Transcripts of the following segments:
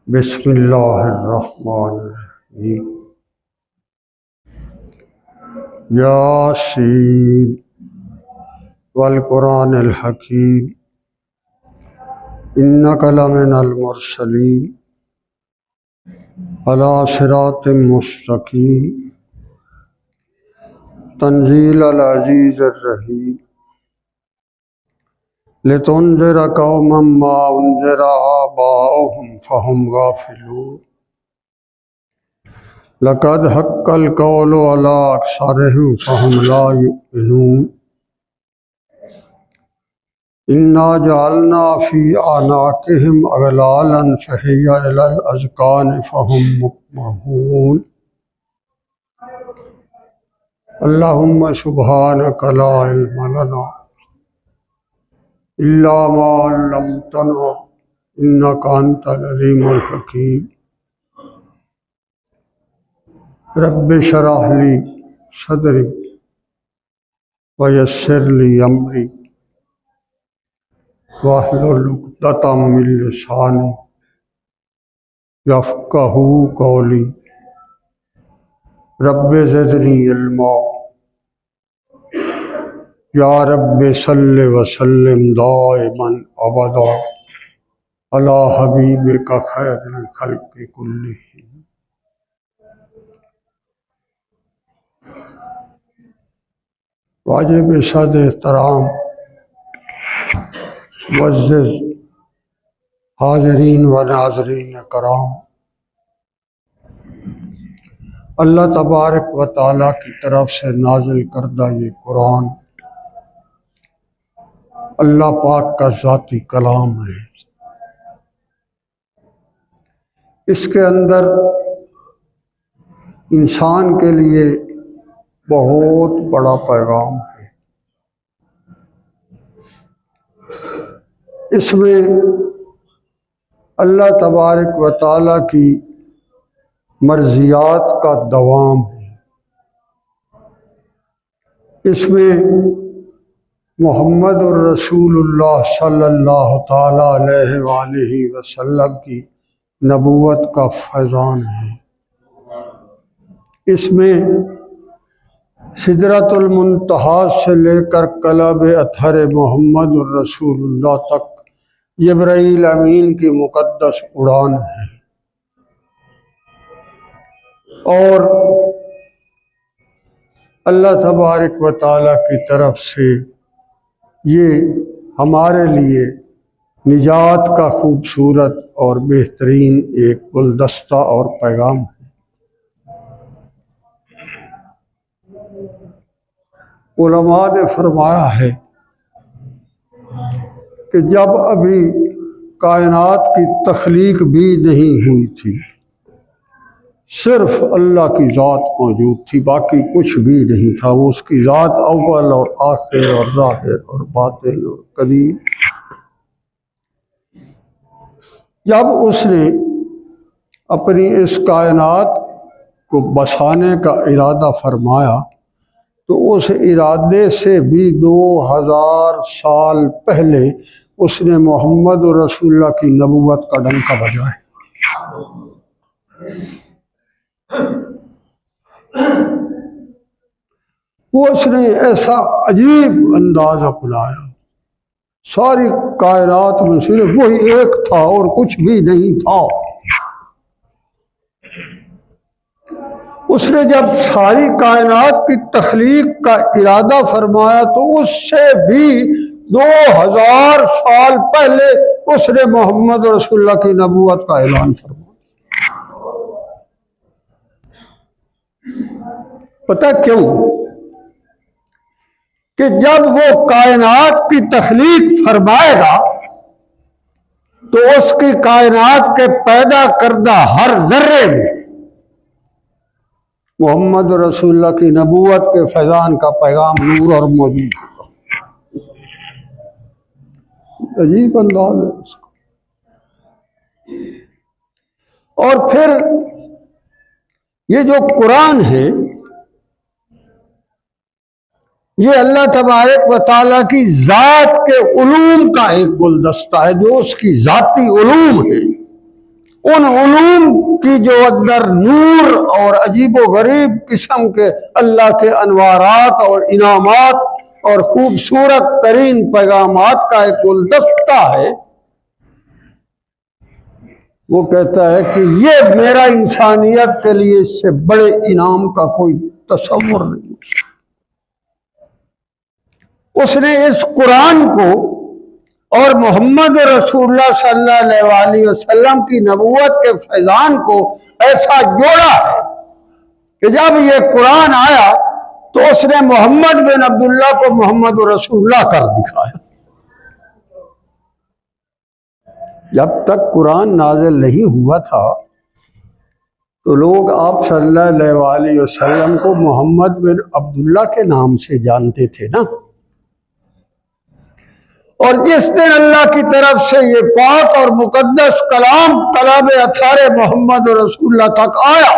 بسم اللہ الرحمن الرحیم یاسین والقرآن الحکیم انک لمن المرسلین علی صراط مستقیم تنزیل العزیز الرحیم لتنذر قوما ما انذر آباؤهم فهم غافلون لقد حق القول على أكثرهم فهم لا يؤمنون إنا جعلنا في أعناقهم أغلالا فهي إلى الأذقان فهم مقمحون اللهم سبحانك لا علم لنا إلا ما علمتنا إنك أنت العليم الحكيم رب اشرح لي صدري ويسر لي أمري واحلل عقدة من لساني يفقهوا قولي رب زدني علما یا رب صلی وسلم دائما ابدا علی حبیبک خیر الخلق کلہم۔ واجب صد احترام معزز حاضرین و ناظرین کرام، اللہ تبارک و تعالیٰ کی طرف سے نازل کردہ یہ قرآن اللہ پاک کا ذاتی کلام ہے۔ اس کے اندر انسان کے لیے بہت بڑا پیغام ہے۔ اس میں اللہ تبارک و تعالیٰ کی مرضیات کا دوام ہے۔ اس میں محمد الرسول اللہ صلی اللہ تعالیٰ علیہ وآلہ وسلم کی نبوت کا فیضان ہے۔ اس میں سدرۃ المنتہی سے لے کر قلب اطہر محمد الرسول اللہ تک جبرائیل امین کی مقدس اڑان ہے، اور اللہ تبارک و تعالیٰ کی طرف سے یہ ہمارے لیے نجات کا خوبصورت اور بہترین ایک گلدستہ اور پیغام ہے۔ علماء نے فرمایا ہے کہ جب ابھی کائنات کی تخلیق بھی نہیں ہوئی تھی، صرف اللہ کی ذات موجود تھی، باقی کچھ بھی نہیں تھا۔ وہ اس کی ذات اول اور آخر اور ظاہر اور باطن اور قدیم۔ جب اس نے اپنی اس کائنات کو بسانے کا ارادہ فرمایا تو اس ارادے سے بھی 2000 سال پہلے اس نے محمد رسول اللہ کی نبوت کا ڈنکا بجایا۔ وہ اس نے ایسا عجیب انداز اپنایا، ساری کائنات میں صرف وہی ایک تھا اور کچھ بھی نہیں تھا۔ اس نے جب ساری کائنات کی تخلیق کا ارادہ فرمایا تو اس سے بھی 2000 سال پہلے اس نے محمد رسول اللہ کی نبوت کا اعلان فرمایا۔ پتہ کیوں؟ کہ جب وہ کائنات کی تخلیق فرمائے گا تو اس کی کائنات کے پیدا کردہ ہر ذرے میں محمد رسول اللہ کی نبوت کے فیضان کا پیغام نور اور موجود ہوگا۔ عجیب انداز ہے اس کا۔ اور پھر یہ جو قرآن ہے یہ اللہ تبارک و تعالیٰ کی ذات کے علوم کا ایک گلدستہ ہے، جو اس کی ذاتی علوم ہے۔ ان علوم کی جو اندر نور اور عجیب و غریب قسم کے اللہ کے انوارات اور انعامات اور خوبصورت ترین پیغامات کا ایک گلدستہ ہے، وہ کہتا ہے کہ یہ میرا انسانیت کے لیے اس سے بڑے انعام کا کوئی تصور نہیں۔ اس نے اس قرآن کو اور محمد رسول اللہ صلی اللہ علیہ وسلم کی نبوت کے فیضان کو ایسا جوڑا ہے کہ جب یہ قرآن آیا تو اس نے محمد بن عبداللہ کو محمد رسول اللہ کر دکھایا۔ جب تک قرآن نازل نہیں ہوا تھا تو لوگ آپ صلی اللہ علیہ وسلم کو محمد بن عبداللہ کے نام سے جانتے تھے نا، اور جس دن اللہ کی طرف سے یہ پاک اور مقدس کلام کلام اطہار محمد رسول اللہ تک آیا،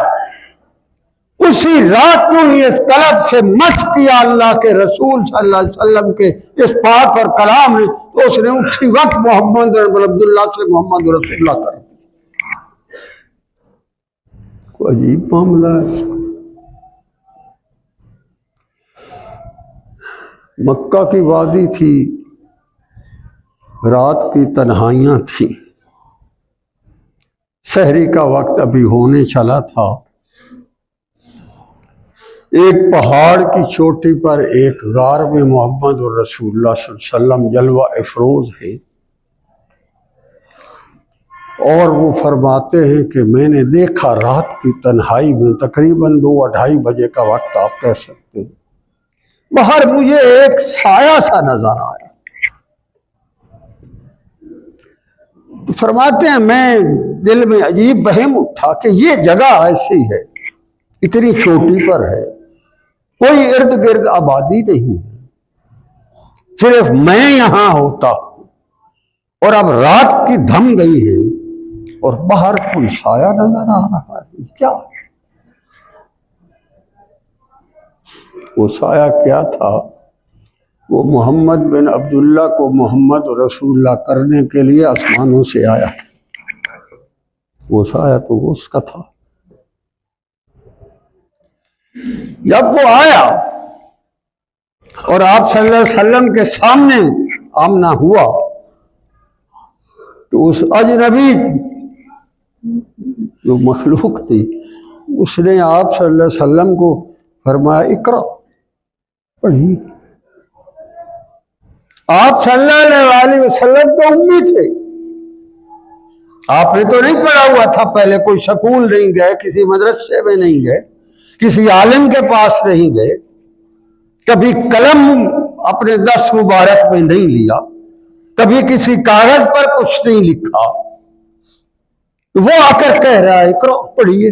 اسی رات کو ہی اس قلب سے مس کیا اللہ کے رسول صلی اللہ علیہ وسلم کے اس پاک اور کلام نے، تو اس نے اسی وقت محمد بن عبداللہ سے محمد رسول اللہ کر دیا۔ کوئی عجیب معاملہ ہے۔ مکہ کی وادی تھی، رات کی تنہائیاں تھیں، سحری کا وقت ابھی ہونے چلا تھا۔ ایک پہاڑ کی چوٹی پر ایک غار میں محمد رسول اللہ صلی اللہ علیہ وسلم جلوہ افروز ہے، اور وہ فرماتے ہیں کہ میں نے دیکھا رات کی تنہائی میں تقریباً 2-2:30 بجے کا وقت آپ کہہ سکتے ہیں، باہر مجھے ایک سایہ سا نظر آیا۔ فرماتے ہیں میں دل میں عجیب وہم اٹھا کہ یہ جگہ ایسی ہے، اتنی چوٹی پر ہے، کوئی ارد گرد آبادی نہیں ہے، صرف میں یہاں ہوتا ہوں، اور اب رات کی دھم گئی ہے اور باہر کوئی سایہ نظر آ رہا ہے، کیا وہ سایہ کیا تھا؟ وہ محمد بن عبداللہ کو محمد رسول اللہ کرنے کے لیے آسمانوں سے آیا، وہ سایہ تو اس کا تھا۔ جب وہ آیا اور آپ صلی اللہ علیہ وسلم کے سامنے آمنا ہوا تو اس اجنبی جو مخلوق تھی اس نے آپ صلی اللہ علیہ وسلم کو فرمایا اقرأ، پڑھی۔ آپ صلی اللہ علیہ وسلم تو امی تھے، آپ نے تو نہیں پڑھا ہوا تھا، پہلے کوئی سکول نہیں گئے، کسی مدرسے میں نہیں گئے، کسی عالم کے پاس نہیں گئے، کبھی قلم اپنے دست مبارک میں نہیں لیا، کبھی کسی کاغذ پر کچھ نہیں لکھا، وہ آ کر کہہ رہا ہے اقرأ، پڑھیے۔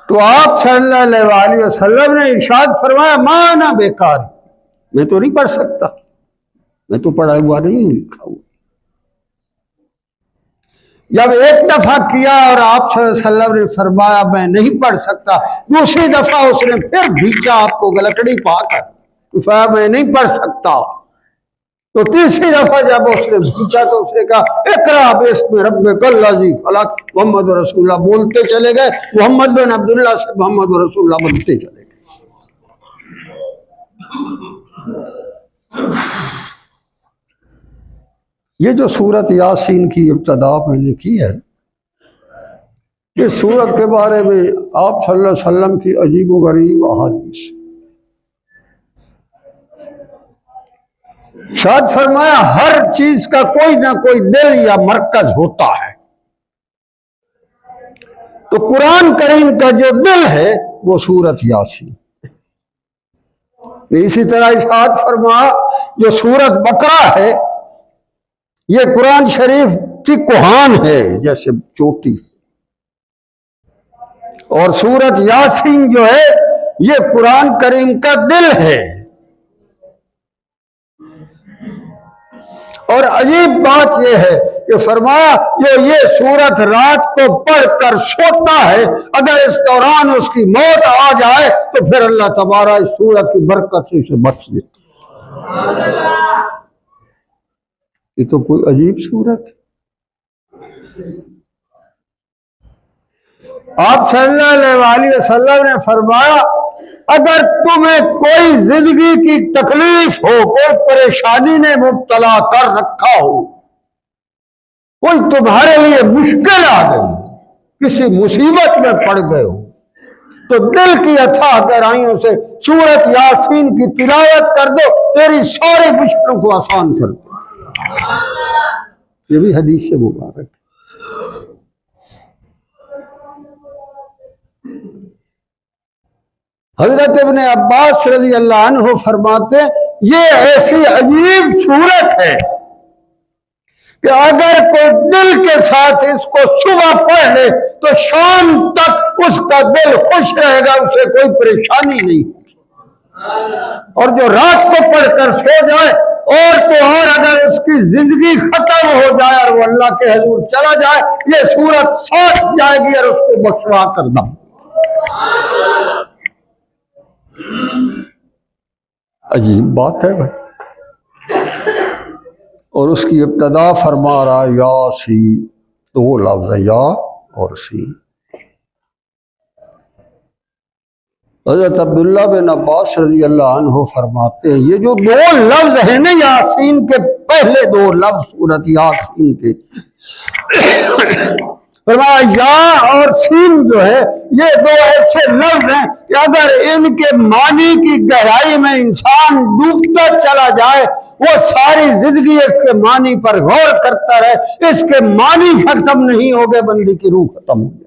تو آپ صلی اللہ علیہ وسلم نے ارشاد فرمایا ما انا بیکار، میں تو نہیں پڑھ سکتا، میں تو پڑھا ہوا نہیں ہوں، لکھا ہوا۔ جب ایک دفعہ کیا اور آپ صلی اللہ علیہ وسلم نے فرمایا میں نہیں پڑھ سکتا، دوسری دفعہ اس نے پھر بھیجا آپ کو گلکڑی پا کر، فرمایا میں نہیں پڑھ سکتا، تو تیسری دفعہ جب اس نے بھیجا تو اس نے کہا اقرأ باسم ربک الذی خلق، محمد رسول اللہ بولتے چلے گئے، محمد بن عبداللہ سے محمد رسول اللہ بنتے چلے گئے۔ یہ جو سورت یاسین کی ابتدا میں نے کی ہے، اس سورت کے بارے میں آپ صلی اللہ علیہ وسلم کی عجیب و غریب احادیث، شاید فرمایا ہر چیز کا کوئی نہ کوئی دل یا مرکز ہوتا ہے، تو قرآن کریم کا جو دل ہے وہ سورت یاسین۔ اسی طرح ارشاد فرمایا جو سورت بقرہ ہے یہ قرآن شریف کی کوہان ہے، جیسے چوٹی، اور سورت یاسین جو ہے یہ قرآن کریم کا دل ہے۔ اور عجیب بات یہ ہے کہ فرمایا جو یہ سورت رات کو پڑھ کر سوتا ہے، اگر اس دوران اس کی موت آ جائے تو پھر اللہ تبارک اس سورت کی برکت سے اسے بخش دیتا۔ یہ تو کوئی عجیب سورت ہے۔ آپ صلی اللہ علیہ وسلم نے فرمایا اگر تمہیں کوئی زندگی کی تکلیف ہو، کوئی پریشانی نے مبتلا کر رکھا ہو، کوئی تمہارے لیے مشکل آ گئی، کسی مصیبت میں پڑ گئے ہو، تو دل کی اتھاہ گہرائیوں سے سورۃ یاسین کی تلاوت کر دو، تیری ساری مشکلوں کو آسان کر دو۔ یہ بھی حدیث مبارک۔ حضرت ابن عباس رضی اللہ عنہ فرماتے ہیں یہ ایسی عجیب صورت ہے کہ اگر کوئی دل کے ساتھ اس کو صبح پڑھ لے تو شام تک اس کا دل خوش رہے گا، اسے کوئی پریشانی نہیں ہوگی، اور جو رات کو پڑھ کر سو جائے اور اگر اس کی زندگی ختم ہو جائے اور وہ اللہ کے حضور چلا جائے، یہ صورت ساتھ جائے گی اور اس کو بخشوا کر دم۔ عجیب بات ہے بھائی۔ اور اس کی ابتدا فرما رہا یاسین، دو لفظ یا اور سین۔ حضرت عبداللہ بن عباس رضی اللہ عنہ فرماتے ہیں یہ جو دو لفظ ہیں نا یاسین کے، پہلے دو لفظ سورۃ یاسین کے، فرمایا یا اور سین جو ہے یہ دو ایسے لفظ ہیں کہ اگر ان کے معنی کی گہرائی میں انسان ڈوبتا چلا جائے، وہ ساری زندگی اس کے معنی پر غور کرتا رہے، اس کے معنی ختم نہیں ہوگے، بندے کی روح ختم ہوگی۔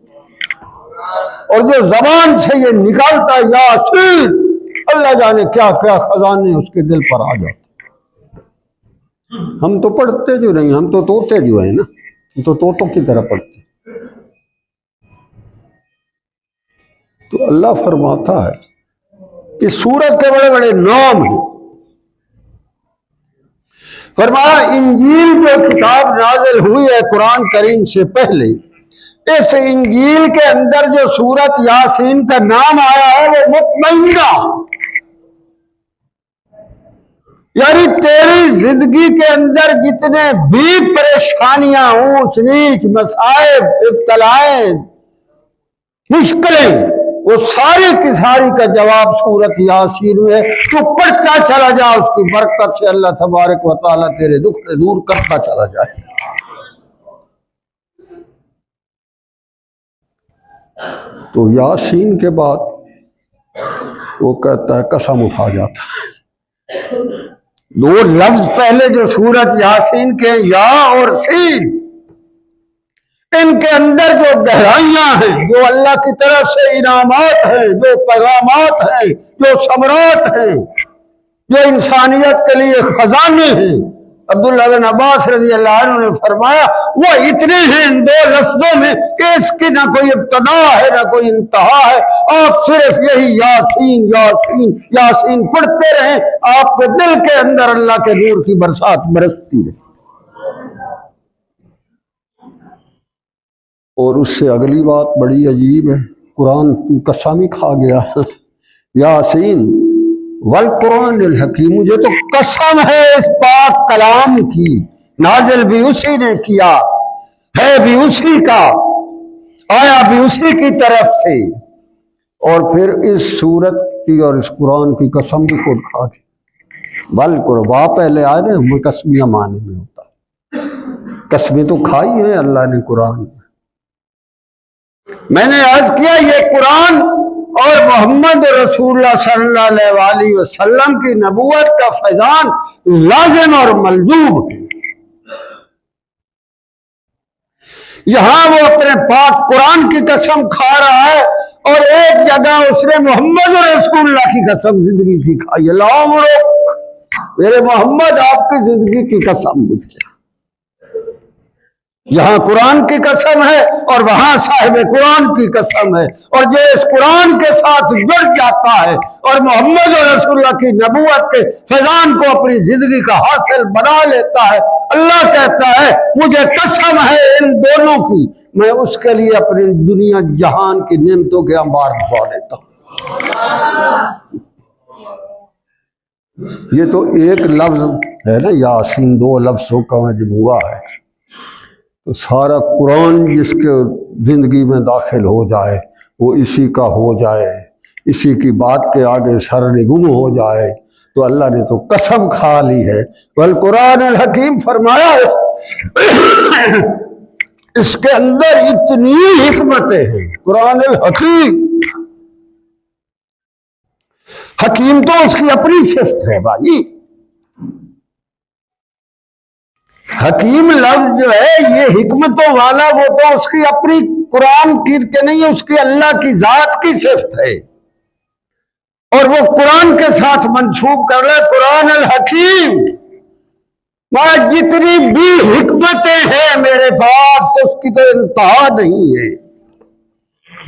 اور جو زبان سے یہ نکالتا ہے یاسین، اللہ جانے کیا کیا خزانے اس کے دل پر آ جاتے۔ ہم تو پڑھتے جو نہیں، ہم تو طوطے جو ہیں نا، ہم تو طوطوں کی طرح پڑھتے۔ تو اللہ فرماتا ہے کہ سورت کے بڑے بڑے نام ہیں۔ فرمایا انجیل جو کتاب نازل ہوئی ہے قرآن کریم سے پہلے، اس انجیل کے اندر جو سورت یاسین کا نام آیا ہے وہ مطمئنہ، یعنی تیری زندگی کے اندر جتنے بھی پریشانیاں اونچ نیچ، مصائب، ابتلائیں، مشکلیں، وہ ساری کی ساری کا جواب سورت یاسین میں ہے۔ تو پڑھتا چلا جا، اس کی برکت سے اللہ تبارک و تعالیٰ تیرے دکھ دور کرتا چلا جائے۔ تو یاسین کے بعد وہ کہتا ہے قسم اٹھا جاتا ہے۔ دو لفظ پہلے جو سورت یاسین کے یا اور سین، ان کے اندر جو گہرائیاں ہیں، جو اللہ کی طرف سے انعامات ہیں، جو پیغامات ہیں، جو ثمرات ہیں، جو انسانیت کے لیے خزانے ہیں، عبداللہ بن عباس رضی اللہ عنہ نے فرمایا وہ اتنے ہیں ان دو لفظوں میں کہ اس کی نہ کوئی ابتدا ہے نہ کوئی انتہا ہے۔ آپ صرف یہی یاسین یاسین یاسین پڑھتے رہیں، آپ کے دل کے اندر اللہ کے نور کی برسات برستی رہے۔ اور اس سے اگلی بات بڑی عجیب ہے، قرآن کی قسم ہی کھا گیا، یاسین والقرآن الحکیم، مجھے تو قسم ہے اس پاک کلام کی، نازل بھی اسی نے کیا، ہے بھی اسی کا، آیا بھی اسی کی طرف سے، اور پھر اس سورت کی اور اس قرآن کی قسم بھی خود کھا گیا۔ والقرآن پہلے آئے نا، ہمیں قسمیاں معنی میں ہوتا، قسمیں تو کھائی ہیں اللہ نے قرآن میں۔ میں نے عرض کیا یہ قرآن اور محمد رسول اللہ صلی اللہ علیہ وسلم کی نبوت کا فیضان لازم اور ملزوم ہے۔ یہاں وہ اپنے پاک قرآن کی قسم کھا رہا ہے، اور ایک جگہ اس نے محمد رسول اللہ کی قسم زندگی کی کھائی ہے۔ لا عمرک، میرے محمد آپ کی زندگی کی قسم مجھے۔ یہاں قرآن کی قسم ہے اور وہاں صاحب قرآن کی قسم ہے، اور جو اس قرآن کے ساتھ جڑ جاتا ہے اور محمد رسول اللہ کی نبوت کے فیضان کو اپنی زندگی کا حاصل بنا لیتا ہے، اللہ کہتا ہے مجھے قسم ہے ان دونوں کی، میں اس کے لیے اپنی دنیا جہان کی نعمتوں کے انبار بھروا لیتا ہوں۔ یہ تو ایک لفظ ہے نا یاسین، دو لفظوں کا مجموعہ ہے۔ تو سارا قرآن جس کے زندگی میں داخل ہو جائے وہ اسی کا ہو جائے، اسی کی بات کے آگے سر نگم ہو جائے، تو اللہ نے تو قسم کھا لی ہے۔ والقرآن الحکیم فرمایا ہے اس کے اندر اتنی حکمتیں ہیں۔ قرآن الحکیم، حکیم تو اس کی اپنی صفت ہے بھائی۔ حکیم لفظ جو ہے یہ حکمتوں والا، وہ تو اس کی اپنی قرآن کی کہ نہیں، اس کی اللہ کی ذات کی صفت ہے، اور وہ قرآن کے ساتھ منسوب کر لے قرآن الحکیم۔ وہاں جتنی بھی حکمتیں ہیں میرے پاس اس کی تو انتہا نہیں ہے،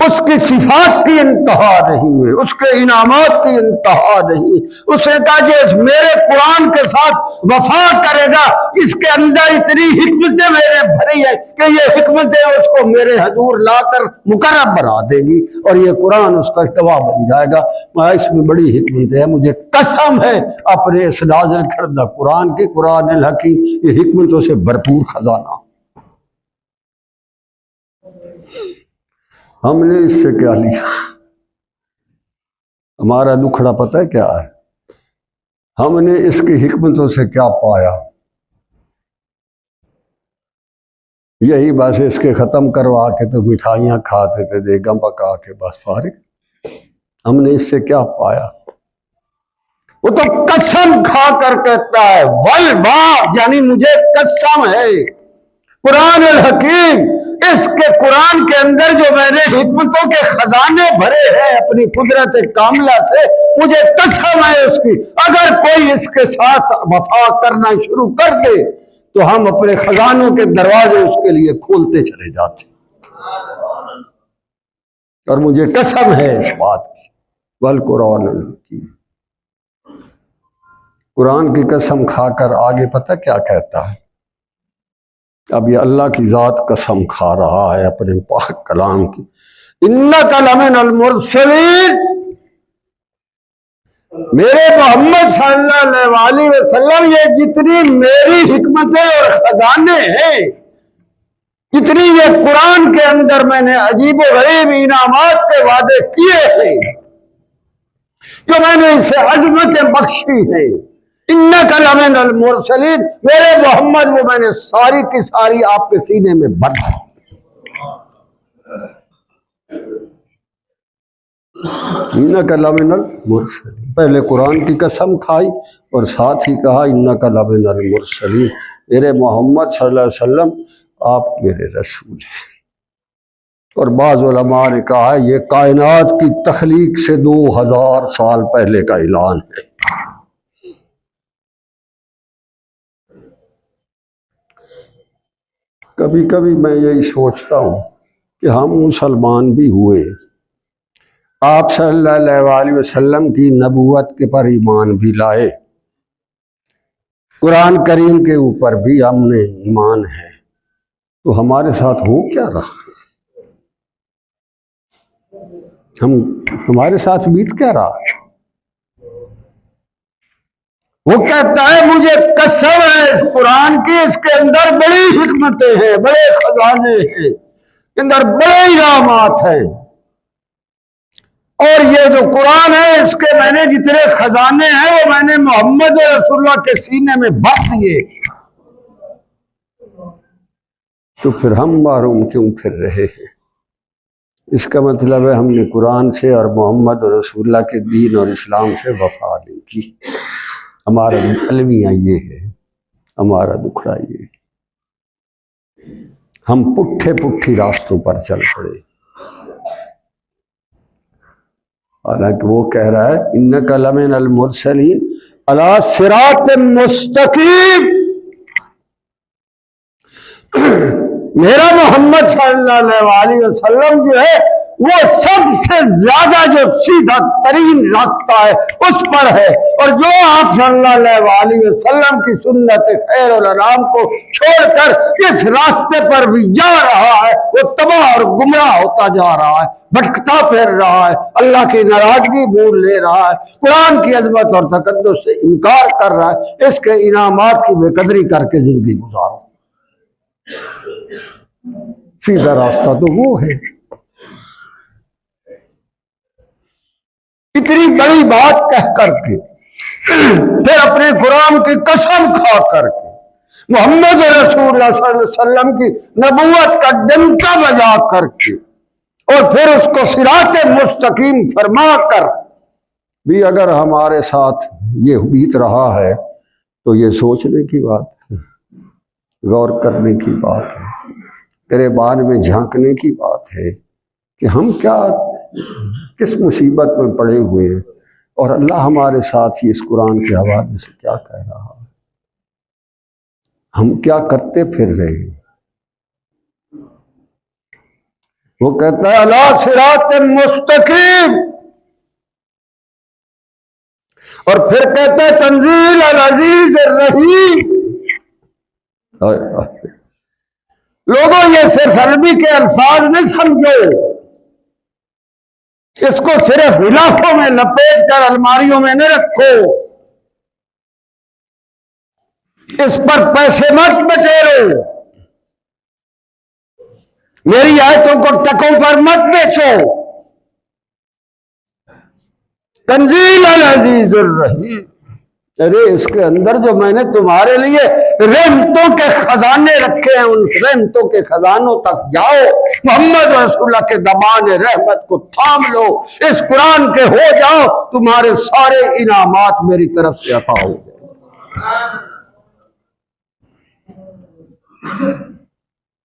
اس کی صفات کی انتہا نہیں ہے، اس کے انعامات کی انتہا نہیں ہے۔ اس نے کہا کہ میرے قرآن کے ساتھ وفا کرے گا، اس کے اندر اتنی حکمتیں میرے بھری ہیں کہ یہ حکمتیں اس کو میرے حضور لا کر مقرب بنا دیں گی، اور یہ قرآن اس کا گواہ بن جائے گا۔ اس میں بڑی حکمتیں ہیں، مجھے قسم ہے اپنے اس نازل کردہ قرآن کی، قرآن الحکیم، یہ حکمتوں سے بھرپور خزانہ۔ ہم نے اس سے کیا لیا؟ ہمارا دکھڑا پتہ ہے کیا ہے؟ ہم نے اس کی حکمتوں سے کیا پایا؟ یہی بس اس کے ختم کروا کے تو مٹھائیاں کھاتے تھے دیگاں پکا کے، بس فارغ۔ ہم نے اس سے کیا پایا؟ وہ تو قسم کھا کر کہتا ہے واللہ، یعنی مجھے قسم ہے قرآن الحکیم، اس کے قرآن کے اندر جو میں نے حکمتوں کے خزانے بھرے ہیں اپنی قدرت کاملہ سے، مجھے قسم ہے اس کی، اگر کوئی اس کے ساتھ وفا کرنا شروع کر دے تو ہم اپنے خزانوں کے دروازے اس کے لیے کھولتے چلے جاتے، اور مجھے قسم ہے اس بات کی۔ والقرآن الحکیم، قرآن کی قسم کھا کر آگے پتہ کیا کہتا ہے؟ اب یہ اللہ کی ذات قسم کھا رہا ہے اپنے پاک کلام کی۔ انک لمن المرسلین، میرے محمد صلی اللہ علیہ وسلم، یہ جتنی میری حکمتیں اور خزانے ہیں، جتنی یہ قرآن کے اندر میں نے عجیب و غریب انعامات کے وعدے کیے ہیں، جو میں نے اسے عظمتیں بخشی ہیں، انک لمن المرسلین، میرے محمد وہ میں نے ساری کی ساری آپ کے سینے میں بھر دی۔ انک لمن المرسلین، پہلے قرآن کی قسم کھائی اور ساتھ ہی کہا انک لمن المرسلین، میرے محمد صلی اللہ علیہ وسلم آپ میرے رسول ہیں۔ اور بعض علماء نے کہا ہے یہ کائنات کی تخلیق سے 2000 سال پہلے کا اعلان ہے۔ کبھی کبھی میں یہی سوچتا ہوں کہ ہم مسلمان بھی ہوئے، آپ صلی اللہ علیہ وسلم کی نبوت کے پر ایمان بھی لائے، قرآن کریم کے اوپر بھی ہم نے ایمان ہے، تو ہمارے ساتھ ہو کیا رہا؟ ہمارے ساتھ بیت کیا رہا؟ وہ کہتا ہے مجھے قسم ہے اس قرآن کی، اس کے اندر بڑی حکمتیں ہیں، بڑے خزانے ہیں، اس کے اندر بڑے انعامات ہیں، اور یہ جو قرآن ہے اس کے میں نے جتنے خزانے ہیں وہ میں نے محمد رسول اللہ کے سینے میں بھر دیے، تو پھر ہم محروم کیوں پھر رہے ہیں؟ اس کا مطلب ہے ہم نے قرآن سے اور محمد رسول اللہ کے دین اور اسلام سے وفا نہیں کی۔ ہمارا المیہ یہ ہے، ہمارا دکھڑا یہ ہے، ہم پٹھی راستوں پر چل پڑے، حالانکہ وہ کہہ رہا ہے انک لمن المرسلین علی صراط مستقیم، میرا محمد صلی اللہ علیہ وسلم جو ہے وہ سب سے زیادہ جو سیدھا ترین راستہ ہے اس پر ہے، اور جو آپ صلی اللہ علیہ وسلم کی سنت خیر الانام کو چھوڑ کر اس راستے پر بھی جا رہا ہے وہ تباہ اور گمراہ ہوتا جا رہا ہے، بھٹکتا پھر رہا ہے، اللہ کی ناراضگی بھول لے رہا ہے، قرآن کی عظمت اور تقدس سے انکار کر رہا ہے، اس کے انعامات کی بے قدری کر کے زندگی گزارو۔ سیدھا راستہ تو وہ ہے۔ اتنی بڑی بات کہہ کر کے پھر اپنے قرآن کی قسم کھا کر کے محمد رسول اللہ صلی اللہ علیہ وسلم کی نبوت کا ڈنکا بجا کر کے اور پھر اس کو صراط مستقیم فرما کر بھی اگر ہمارے ساتھ یہ بیت رہا ہے تو یہ سوچنے کی بات ہے، غور کرنے کی بات ہے، گریبان میں جھانکنے کی بات ہے کہ ہم کیا کس مصیبت میں پڑے ہوئے ہیں اور اللہ ہمارے ساتھ ہی اس قرآن کے حوالے سے کیا کہہ رہا ہے، ہم کیا کرتے پھر رہے ہیں۔ وہ کہتا ہے الا صراط مستقیم، اور پھر کہتا ہے تنزیل العزیز الرحیم۔ لوگوں یہ صرف عربی کے الفاظ نہ سمجھو، اس کو صرف غلافوں میں لپیٹ کر الماریوں میں نہ رکھو، اس پر پیسے مت بٹیرو، میری آیتوں کو ٹکوں پر مت بیچو۔ تنزیل العزیز الرحیم، ارے اس کے اندر جو میں نے تمہارے لیے رحمتوں کے خزانے رکھے ہیں، ان رحمتوں کے خزانوں تک جاؤ، محمد رسول اللہ کے دبان رحمت کو تھام لو، اس قرآن کے ہو جاؤ، تمہارے سارے انعامات میری طرف سے عطا ہو جائیں۔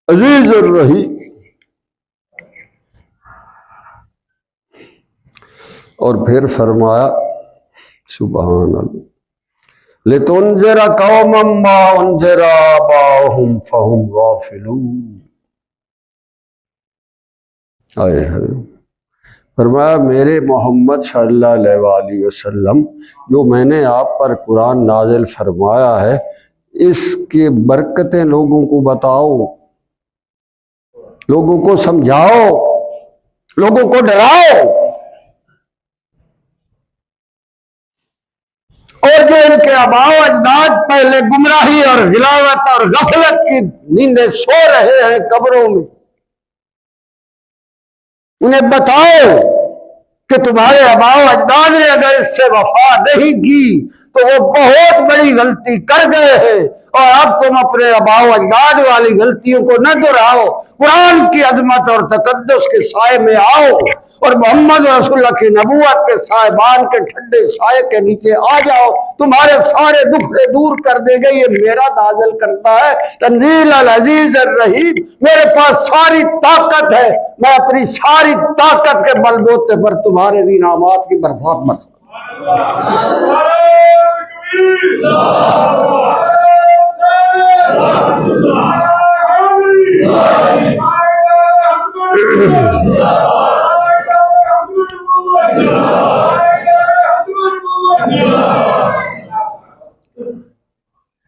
عزیز الرحیم۔ اور پھر فرمایا سبحان اللہ لِتُنذِرَ قَوْمًا مَّا أُنذِرَ آبَاؤُهُمْ فَهُمْ غَافِلُونَ۔ فرمایا میرے محمد صلی اللہ علیہ وسلم، جو میں نے آپ پر قرآن نازل فرمایا ہے، اس کی برکتیں لوگوں کو بتاؤ، لوگوں کو سمجھاؤ، لوگوں کو ڈراؤ، اور جو ان کے آباء و اجداد پہلے گمراہی اور غلاوت اور غفلت کی نیندیں سو رہے ہیں قبروں میں، انہیں بتاؤ کہ تمہارے آباء و اجداد نے اگر اس سے وفا نہیں کی تو وہ بہت بڑی غلطی کر گئے ہیں، اور اب تم اپنے آباء و اجداد والی غلطیوں کو نہ دہراؤ، قرآن کی عظمت اور تقدس کے سائے میں آؤ، اور محمد رسول اللہ کی نبوت کے سائبان کے ٹھنڈے سائے کے نیچے آ جاؤ، تمہارے سارے دکھ دور کر دے گا، یہ میرا نازل کرتا ہے تنزیل العزیز الرحیم، میرے پاس ساری طاقت ہے، میں اپنی ساری طاقت کے بل بوتے پر تمہارے انعامات کی برسات برسا۔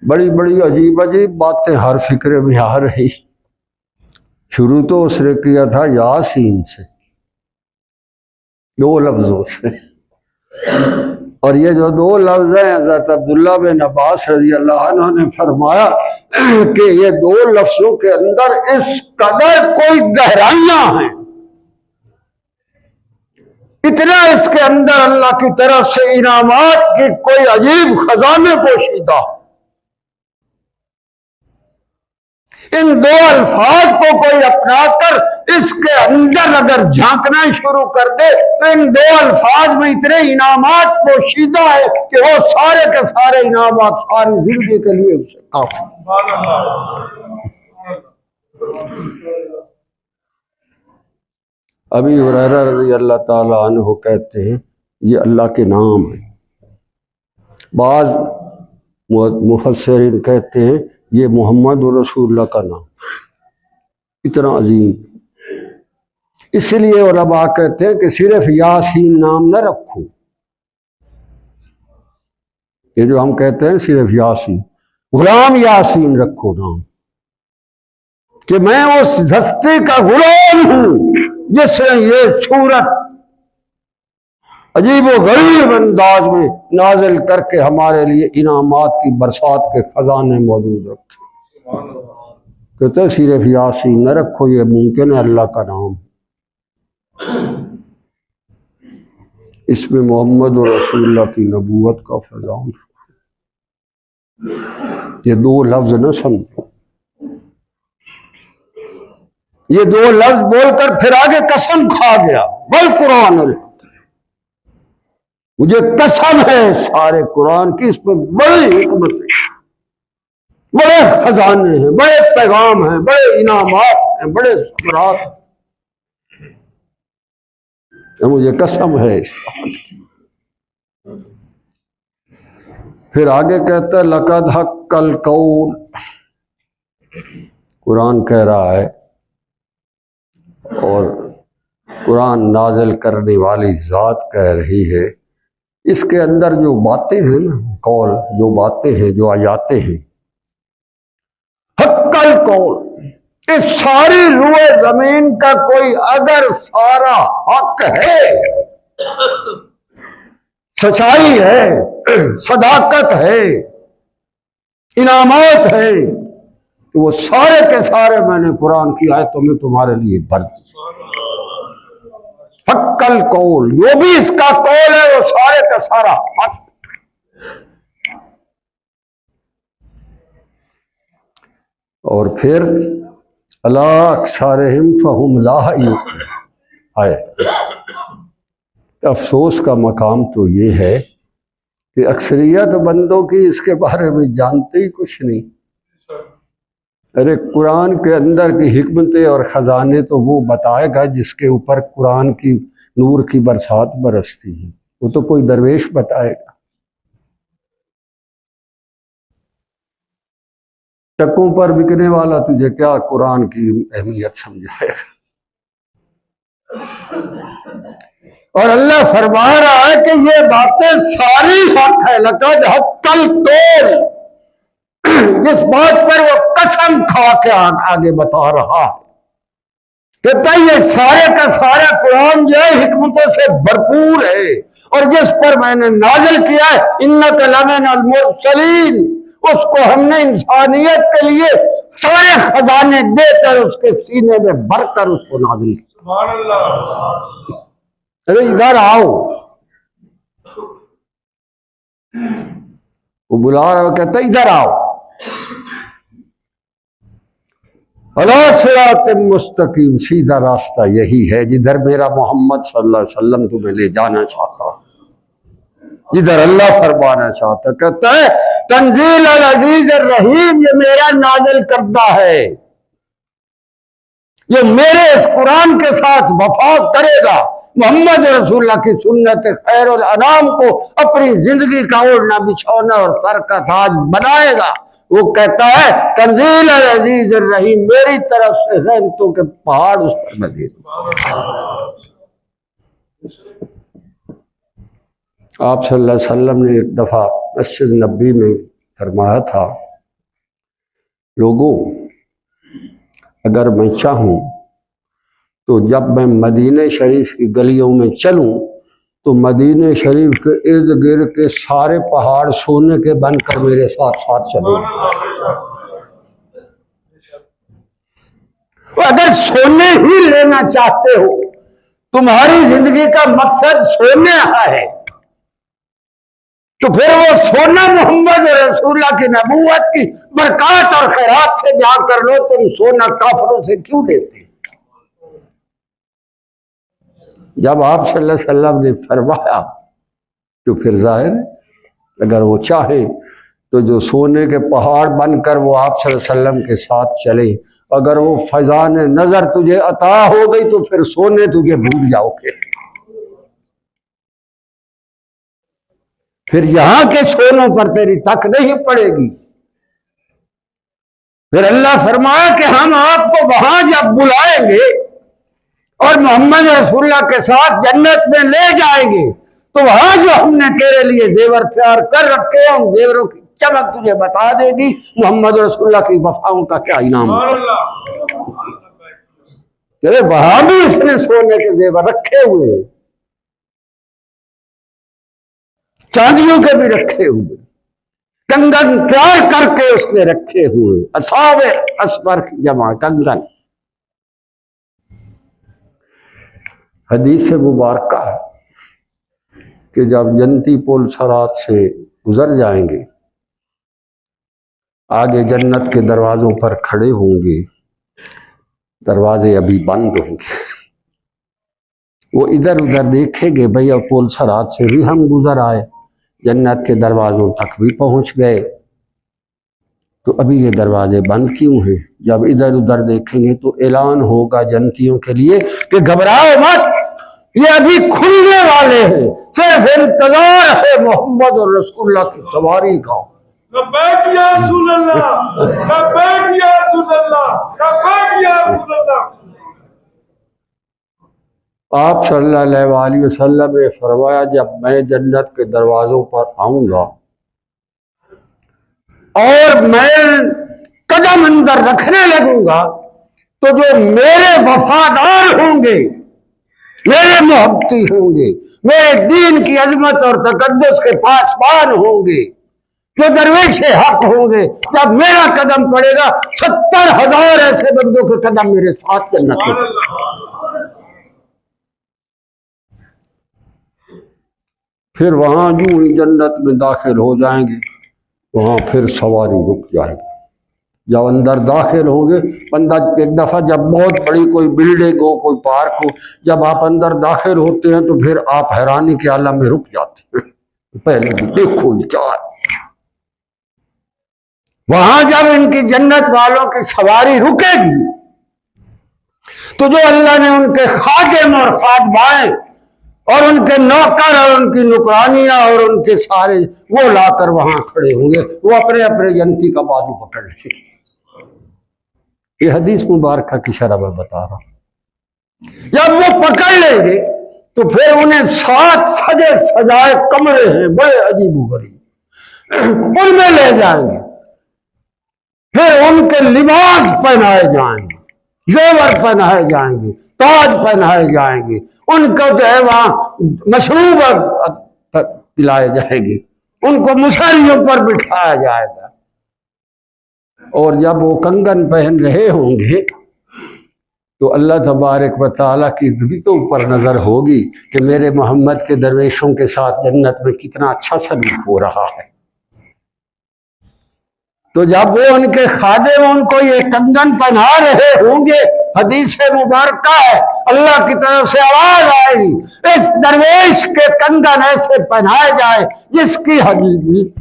بڑی بڑی عجیب عجیب باتیں ہر فکرے میں آ رہی۔ شروع تو اس نے کیا تھا یاسین سے، 2 لفظوں سے، اور یہ جو 2 لفظ ہیں حضرت عبداللہ بن عباس رضی اللہ عنہ نے فرمایا کہ یہ 2 لفظوں کے اندر اس قدر کوئی گہرائیاں ہیں، اتنا اس کے اندر اللہ کی طرف سے انعامات کی کوئی عجیب خزانے پوشیدہ۔ ان 2 الفاظ کو کوئی اپنا کر اس کے اندر اگر جھانکنا شروع کر دے تو ان 2 الفاظ میں اتنے انعامات پوشیدہ ہے کہ وہ سارے کے سارے انعامات ساری زندگی کے لیے اسے کافی۔ ابی ہریرہ رضی اللہ تعالی عنہ کہتے ہیں یہ اللہ کے نام ہے، بعض مفسرین کہتے ہیں یہ محمد رسول اللہ کا نام، اتنا عظیم۔ اس لیے علماء کہتے ہیں کہ صرف یاسین نام نہ رکھو، یہ جو ہم کہتے ہیں صرف یاسین، غلام یاسین رکھو نام، کہ میں اس ہستی کا غلام ہوں جس نے یہ صورت عجیب و غریب انداز میں نازل کر کے ہمارے لیے انعامات کی برسات کے خزانے موجود رکھے۔ کہتے صرف یاسین نہ رکھو، یہ ممکن ہے اللہ کا نام، اس میں محمد رسول اللہ کی نبوت کا فیضان، یہ دو لفظ نہ سمجھو، یہ دو لفظ بول کر پھر آگے قسم کھا گیا، والقرآن مجھے قسم ہے سارے قرآن کی، اس میں بڑی حکمت ہے، بڑے خزانے ہیں، بڑے پیغام ہیں، بڑے انعامات ہیں، بڑے ثمرات ہیں، مجھے قسم ہے اس بات کی۔ پھر آگے کہتا ہے لقد حق القول، قرآن کہہ رہا ہے اور قرآن نازل کرنے والی ذات کہہ رہی ہے، اس کے اندر جو باتیں ہیں نا، قول، جو باتیں ہیں، جو آیاتیں ہیں، حق القول، اس ساری روئے زمین کا کوئی اگر سارا حق ہے، سچائی ہے، صداقت ہے، انعامات ہے، تو وہ سارے کے سارے میں نے قرآن کی آیتوں میں تمہارے لیے بھر دی۔ حق القول، جو بھی اس کا قول ہے وہ سارے کا سارا حق۔ اور پھر الا اکثرہم فہم لا یؤمنون ہے۔ افسوس کا مقام تو یہ ہے کہ اکثریت بندوں کی اس کے بارے میں جانتے ہی کچھ نہیں۔ ارے قرآن کے اندر کی حکمتیں اور خزانے تو وہ بتائے گا جس کے اوپر قرآن کی نور کی برسات برستی ہے، وہ تو کوئی درویش بتائے گا۔ چکوں پر بکنے والا تجھے کیا قرآن کی اہمیت سمجھائے گا؟ اور اللہ فرما رہا ہے کہ یہ باتیں ساری حق ہے، لقد حق القول، جس بات پر وہ قسم کھا کے آگے بتا رہا ہے، کہتا ہے یہ سارے کا سارا قرآن جو ہے حکمتوں سے بھرپور ہے، اور جس پر میں نے نازل کیا ہے انک لمن المرسلین، اس کو ہم نے انسانیت کے لیے سارے خزانے دے کر اس کے سینے میں بھر کر اس کو نازل کیا۔ سبحان اللہ۔ ارے ادھر آؤ، وہ بلا رہا ہے، کہتا ہے ادھر آؤ، علی صراط مستقیم، سیدھا راستہ یہی ہے جدھر میرا محمد صلی اللہ علیہ وسلم تمہیں لے جانا چاہتا، جدھر اللہ فرمانا چاہتا۔ کہتا ہے تنزیل العزیز الرحیم، یہ میرا نازل کردہ ہے، جو میرے اس قرآن کے ساتھ وفا کرے گا، محمد رسول اللہ کی سنت خیر الانام کو اپنی زندگی کا اوڑھنا بچھونا اور سر کا تاج بنائے گا، وہ کہتا ہے تنزیل العزیز الرحیم، میری طرف سے رحمتوں کے پہاڑ اس پر میں دے دوں۔ آپ صلی اللہ علیہ وسلم نے ایک دفعہ مسجد نبوی میں فرمایا تھا، لوگوں اگر میں چاہوں تو جب میں مدینہ شریف کی گلیوں میں چلوں تو مدینہ شریف کے ارد گرد کے سارے پہاڑ سونے کے بن کر میرے ساتھ ساتھ چلیں۔ اگر سونے ہی لینا چاہتے ہو، تمہاری زندگی کا مقصد سونے ہے، تو پھر وہ سونا محمد رسول اللہ کی نبوت کی برکات اور خیرات سے جا کر لو، تم سونا کافروں سے کیوں لیتے؟ جب آپ صلی اللہ علیہ وسلم نے فرمایا تو پھر ظاہر ہے اگر وہ چاہے تو جو سونے کے پہاڑ بن کر وہ آپ صلی اللہ علیہ وسلم کے ساتھ چلے، اگر وہ فیضان نظر تجھے عطا ہو گئی تو پھر سونے تجھے بھول جاؤ گے، پھر یہاں کے سونوں پر تیری تک نہیں پڑے گی۔ پھر اللہ فرمایا کہ ہم آپ کو وہاں جب بلائیں گے اور محمد رسول اللہ کے ساتھ جنت میں لے جائیں گے تو وہاں جو ہم نے تیرے لیے زیور تیار کر رکھے ہیں، ان زیوروں کی چمک تجھے بتا دے گی محمد رسول اللہ کی وفاؤں کا کیا انعام ہے۔ تیرے وہاں بھی اس نے سونے کے زیور رکھے ہوئے ہیں، چاندیوں کے بھی رکھے ہوئے، کنگن تیار کر کے اس نے رکھے ہوئے، اصحاب اسفر کی جمع کنگن۔ حدیث مبارکہ ہے کہ جب جنتی پل صراط سے گزر جائیں گے، آگے جنت کے دروازوں پر کھڑے ہوں گے، دروازے ابھی بند ہوں گے، وہ ادھر ادھر دیکھیں گے، بھئی اب پل صراط سے بھی ہم گزر آئے، جنت کے دروازوں تک بھی پہنچ گئے، تو ابھی یہ دروازے بند کیوں ہیں؟ جب ادھر ادھر دیکھیں گے تو اعلان ہوگا جنتیوں کے لیے کہ گھبراؤ مت، یہ ابھی کھلنے والے ہیں، صرف انتظار ہے محمد اور رسول اللہ کی سواری کا۔ لبیک یا رسول اللہ، لبیک یا رسول اللہ، لبیک یا رسول اللہ۔ آپ صلی اللہ علیہ وآلہ وسلم نے فرمایا جب میں جنت کے دروازوں پر آؤں گا اور میں قدم اندر رکھنے لگوں گا تو جو میرے وفادار ہوں گے، میرے محبتی ہوں گے، میرے دین کی عظمت اور تقدس کے پاسبان ہوں گے، جو درویش حق ہوں گے، جب میرا قدم پڑے گا 70,000 ایسے بندوں کے قدم میرے ساتھ چلنا چاہیے۔ پھر وہاں جو ہی جنت میں داخل ہو جائیں گے، وہاں پھر سواری رک جائے گی۔ جب اندر داخل ہوں گے، بندہ ایک دفعہ جب بہت بڑی کوئی بلڈنگ ہو، کوئی پارک ہو، جب آپ اندر داخل ہوتے ہیں تو پھر آپ حیرانی کے عالم میں رک جاتے ہیں، پہلے دیکھو یہ کیا ہے۔ وہاں جب ان کی جنت والوں کی سواری رکے گی تو جو اللہ نے ان کے خادم اور خادمائیں اور ان کے نوکر اور ان کی نکرانیاں اور ان کے سارے وہ لا کر وہاں کھڑے ہوں گے، وہ اپنے اپنے جنتی کا بازو پکڑ لیں گے۔ یہ حدیث مبارکہ کی شرح میں بتا رہا ہوں۔ جب وہ پکڑ لیں گے تو پھر انہیں 7 سجے سجائے کمرے ہیں بڑے عجیب و غریب، ان میں لے جائیں گے، پھر ان کے لباس پہنائے جائیں گے، زیور پہنائے جائیں گے، تاج پہنائے جائیں گے، ان کو جو ہے وہاں مشروب پلائے جائیں گے، ان کو مسریوں پر بٹھایا جائے گا، اور جب وہ کنگن پہن رہے ہوں گے تو اللہ تبارک و تعالیٰ کی بھی تو اوپر نظر ہوگی کہ میرے محمد کے درویشوں کے ساتھ جنت میں کتنا اچھا سلوک ہو رہا ہے۔ تو جب وہ ان کے خادم ان کو یہ کنگن پہنا رہے ہوں گے، حدیث مبارکہ ہے اللہ کی طرف سے آواز آئے گی اس درویش کے کنگن ایسے پہنائے جائے جس کی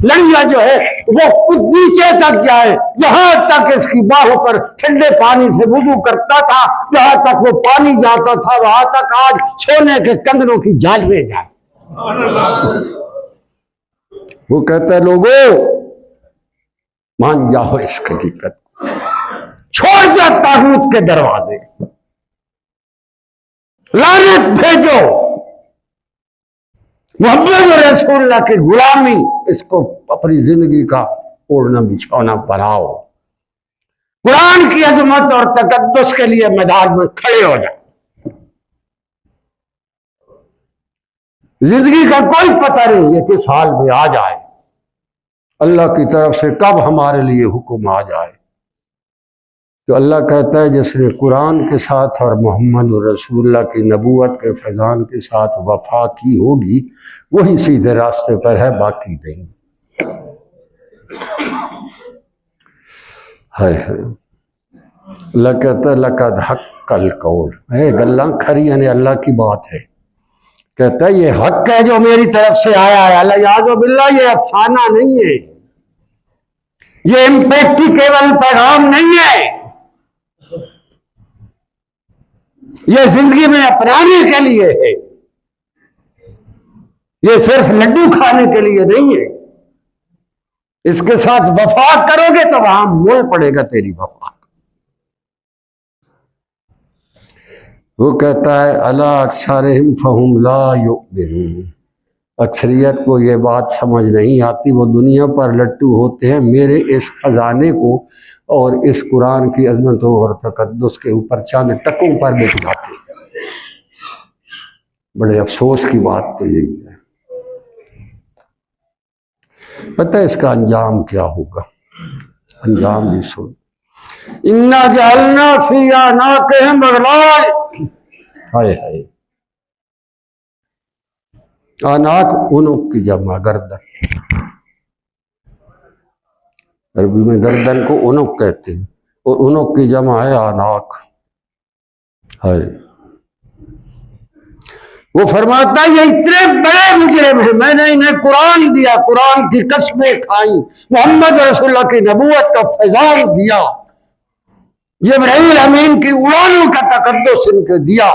لڑیاں جو ہے وہ نیچے تک جائے، جہاں تک اس کی باہوں پر ٹھنڈے پانی سے وضو کرتا تھا، جہاں تک وہ پانی جاتا تھا وہاں تک آج سونے کے کنگنوں کی جالیں جائے۔ وہ کہتا ہے لوگوں مان جاؤ اس حقیقت، چھوڑ دیا طاغوت کے دروازے، لعنت بھیجو، محمد رسول اللہ کی غلامی اس کو اپنی زندگی کا اوڑھنا بچھونا بناؤ، قرآن کی عظمت اور تقدس کے لیے میدان میں کھڑے ہو جائے۔ زندگی کا کوئی پتہ نہیں ہے کس حال میں آ جائے، اللہ کی طرف سے کب ہمارے لیے حکم آ جائے۔ تو اللہ کہتا ہے جس نے قرآن کے ساتھ اور محمد رسول اللہ کی نبوت کے فیضان کے ساتھ وفا کی ہوگی وہی سیدھے راستے پر ہے، باقی نہیں ہے۔ اللہ کہتا ہے لقد حق القول، گلاں کھری یعنی اللہ کی بات ہے، کہتا ہے یہ حق ہے جو میری طرف سے آیا ہے، الیاذ باللہ یہ افسانہ نہیں ہے، یہ امپریکٹیکیبل پیغام نہیں ہے، یہ زندگی میں اپنانے کے لیے ہے، یہ صرف لڈو کھانے کے لیے نہیں ہے، اس کے ساتھ وفا کرو گے تو وہاں مول پڑے گا تیری وفا۔ وہ کہتا ہے الا اکثرہم فہم لا یؤمنون، اکثریت کو یہ بات سمجھ نہیں آتی، وہ دنیا پر لٹو ہوتے ہیں میرے اس خزانے کو اور اس قرآن کی عظمتوں اور تقدس کے اوپر چاند ٹکوں پر بیٹھ جاتے ہیں۔ بڑے افسوس کی بات تو یہی ہے۔ پتہ ہے اس کا انجام کیا ہوگا؟ انجام بھی سن، انا جعلنا فی اعناقہم اغلال، ہائے ہائے، آناق عنق کی جمع گردن، عربی میں گردن کو عنق کہتے ہیں اور عنق کی جمع ہے آناق، ہے۔ وہ فرماتا ہے یہ اتنے بڑے مجرم ہیں، میں نے انہیں قرآن دیا، قرآن کی قسمیں کھائیں، محمد رسول اللہ کی نبوت کا فیضان دیا، جبرائیل امین کی اڑانوں کا تقدس ان کو دیا،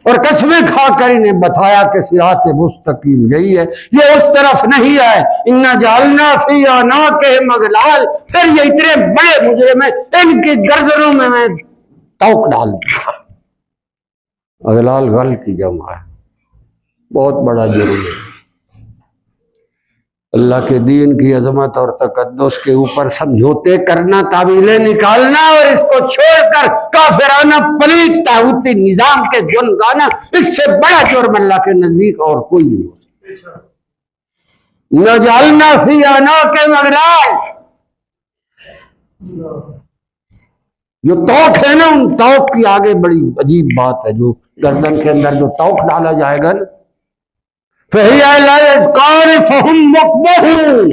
اور قسمیں کھا کر انہیں بتایا کہ صراط مستقیم یہی ہے، یہ اس طرف نہیں ہے، انا جعلنا فی اعناقہم اغلال، پھر یہ اتنے بڑے مجرم ہیں، ان کی گردنوں میں میں توق ڈال دیا۔ اغلال غل کی جمع ہے، بہت بڑا جرم ہے۔ اللہ کے دین کی عظمت اور تقدس کے اوپر سمجھوتے کرنا، تعویلیں نکالنا اور اس کو چھوڑ کر کافرانہ پلید طاغوتی نظام کے گن گانا، اس سے بڑا جرم اللہ کے نزدیک اور کوئی نہیں ہو سکتا۔ نجعلنا فی اعناقہم اغلال، جو توق ہے نا، ان توق کی آگے بڑی عجیب بات ہے، جو گردن کے اندر جو توق ڈالا جائے گا نا، فہی علی الاذقان فہم مقمحون،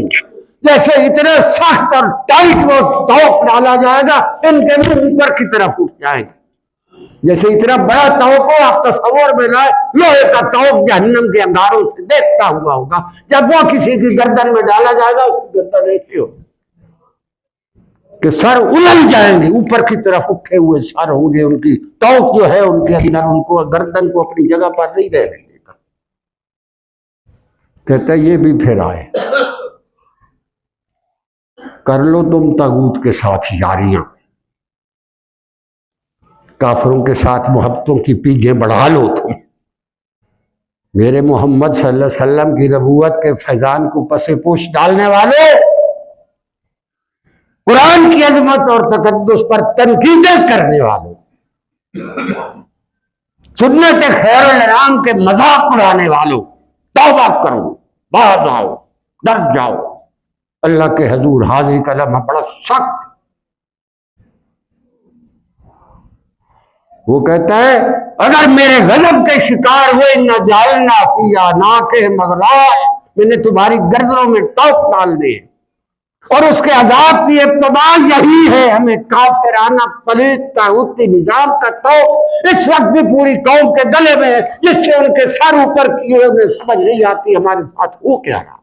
جیسے اتنے سخت اور ٹائٹ وہ توق ڈالا جائے گا، ان کے منہ اوپر کی طرف اٹھ جائیں گے، جیسے اتنا بڑا توق ہو، آپ تصور میں لائے لوہے کا توق جہنم کے انگاروں سے دیکھتا ہوا ہوگا، جب وہ کسی کی گردن میں ڈالا جائے گا، اس کی گردن ایسی ہو کہ سر الجھ جائیں گے، اوپر کی طرف اٹھے ہوئے سر ہوں گے، ان کی توق جو ہے ان کے اندر، ان کو گردن کو اپنی جگہ پر نہیں رہنے دے گا۔ کہتا ہے یہ بھی پھر آئے، کر لو تم طاغوت کے ساتھ یاریاں، کافروں کے ساتھ محبتوں کی پیگیں بڑھا لو تم، میرے محمد صلی اللہ علیہ وسلم کی نبوت کے فیضان کو پس پوش ڈالنے والے، قرآن کی عظمت اور تقدس پر تنقیدیں کرنے والوں، سنت خیر الانام کے مذاق اڑانے والوں، توبہ کرو، باز آؤ، ڈر جاؤ، اللہ کے حضور حاضری کا لمحہ بڑا سخت۔ وہ کہتا ہے اگر میرے غضب کے شکار ہوئے، انا جعلنا فی اعناقہم اغلال، میں نے تمہاری گردنوں میں توق ڈال دی، اور اس کے عذاب کی ابتدا یہی ہے، ہمیں کافرانہ پلید طاغوتی نظام کا توق اس وقت بھی پوری قوم کے گلے میں ہے، جس سے ان کے سر اوپر کیے ہوئے سمجھ نہیں آتی ہمارے ساتھ ہو کیا رہا۔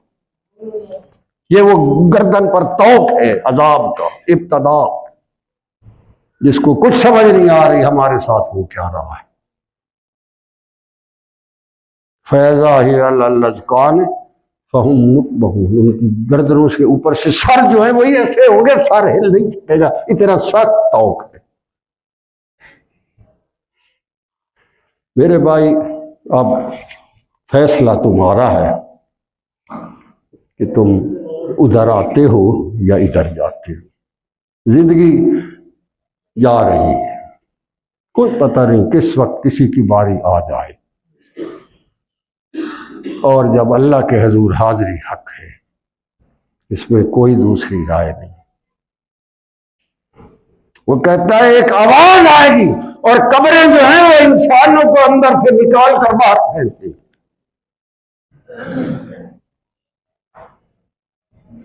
یہ وہ گردن پر توق ہے عذاب کا ابتدا، جس کو کچھ سمجھ نہیں آ رہی ہمارے ساتھ ہو کیا رہا ہے۔ فَإِذَا هِيَ عَلَى الْأَذْقَانِ فَهُمْ مُقْمَحُونَ، ان کی گردنوں سے اوپر سے سر جو ہے وہی ایسے ہوں گے، سر ہل نہیں سکے گا، اتنا سخت توق ہے۔ میرے بھائی اب فیصلہ تمہارا ہے کہ تم ادھر آتے ہو یا ادھر جاتے ہو۔ زندگی جا رہی ہے، کوئی پتہ نہیں کس وقت کسی کی باری آ جائے، اور جب اللہ کے حضور حاضری حق ہے، اس میں کوئی دوسری رائے نہیں۔ وہ کہتا ہے ایک آواز آئے گی اور قبریں جو ہیں وہ انسانوں کو اندر سے نکال کر باہر پھینکتی،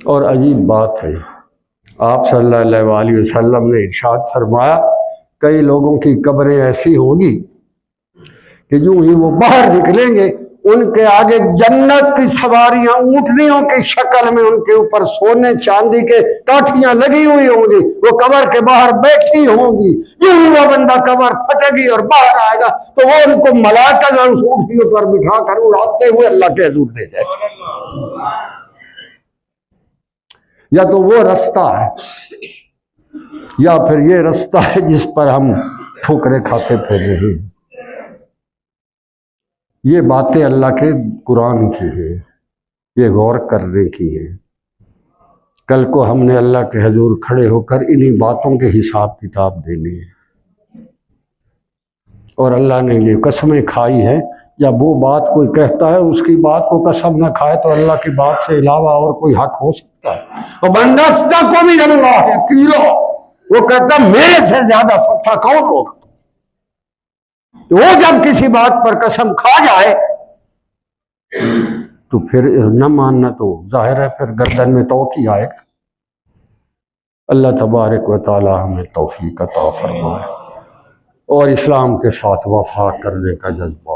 اور عجیب بات ہے، آپ صلی اللہ علیہ وآلہ وسلم نے ارشاد فرمایا کئی لوگوں کی قبریں ایسی ہوں گی کہ یوں ہی وہ باہر نکلیں گے، ان کے آگے جنت کی سواریاں اونٹنیوں کی شکل میں ان کے اوپر سونے چاندی کے کاٹھیاں لگی ہوئی ہوں گی، وہ قبر کے باہر بیٹھی ہوں گی، یوں ہی وہ بندہ قبر پھٹے گی اور باہر آئے گا تو وہ ان کو ملائکہ اس اونٹنیوں پر بٹھا کر اڑاتے ہوئے اللہ کے حضور لے جائے۔ یا تو وہ رستہ ہے یا پھر یہ رستہ ہے جس پر ہم ٹھوکریں کھاتے پھر رہے ہیں۔ یہ باتیں اللہ کے قرآن کی ہیں، یہ غور کرنے کی ہیں۔ کل کو ہم نے اللہ کے حضور کھڑے ہو کر انہی باتوں کے حساب کتاب دینے ہیں، اور اللہ نے یہ قسمیں کھائی ہیں جب وہ بات کوئی کہتا ہے اس کی بات کو قسم نہ کھائے تو اللہ کی بات سے علاوہ اور کوئی حق ہو سکتا ہے؟ ومن اصدق من اللہ قیلا، وہ کہتا ہے میرے سے زیادہ سچا کون ہوگا؟ وہ جب کسی بات پر قسم کھا جائے تو پھر نہ ماننا تو ظاہر ہے پھر گردن میں توقی آئے گا۔ اللہ تبارک و تعالی ہمیں توفیق عطا فرمائے اور اسلام کے ساتھ وفا کرنے کا جذبہ